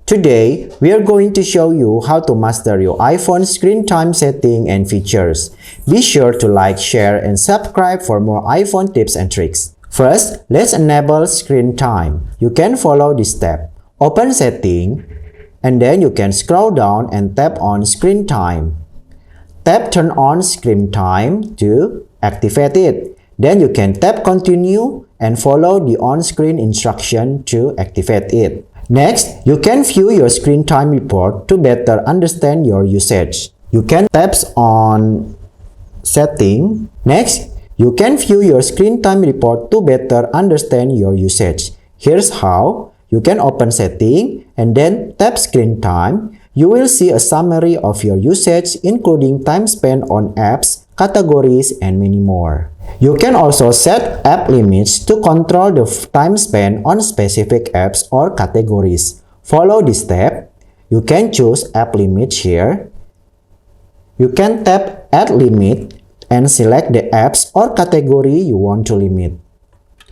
Today, we are going to show you how to master your iPhone screen time setting and features. Be sure to like, share, and subscribe for more iPhone tips and tricks. First, let's enable screen time. You can follow this step. Open Setting, and then you can scroll down and tap on Screen Time. Tap Turn on Screen Time to activate it. Then you can tap Continue and follow the on-screen instruction to activate it. Next, you can view your screen time report to better understand your usage. You can tap on Setting. Next, you can view your screen time report to better understand your usage. Here's how. You can open Setting and then tap Screen Time. You will see a summary of your usage including time spent on apps, categories, and many more. You can also set app limits to control the time spent on specific apps or categories. Follow this step. You can choose app limits here. You can tap Add Limit and select the apps or category you want to limit.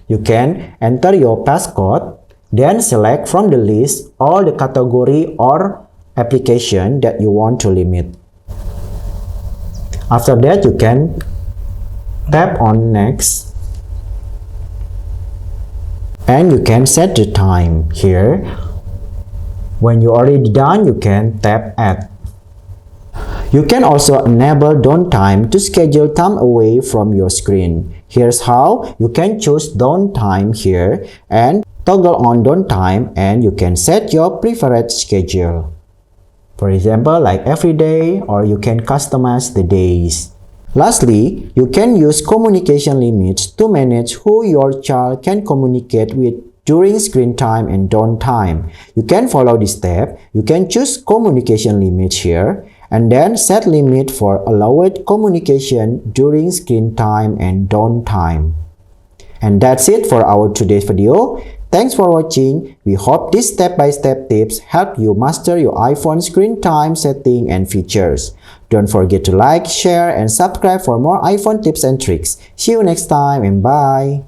You can enter your passcode, then select from the list all the category or application that you want to limit. After that, you can tap on Next and you can set the time here. When you're already done, you can tap Add. You can also enable Dawn Time to schedule time away from your screen. Here's how. You can choose Dawn Time here and toggle on Dawn Time, and you can set your preferred schedule. For example, like every day, or you can customize the days. Lastly, you can use communication limits to manage who your child can communicate with during screen time and dawn time. You can follow this step. You can choose communication limits here and then set limit for allowed communication during screen time and dawn time. And that's it for our today's video. Thanks for watching. We hope these step-by-step tips help you master your iPhone screen time setting and features. Don't forget to like, share, and subscribe for more iPhone tips and tricks. See you next time and bye!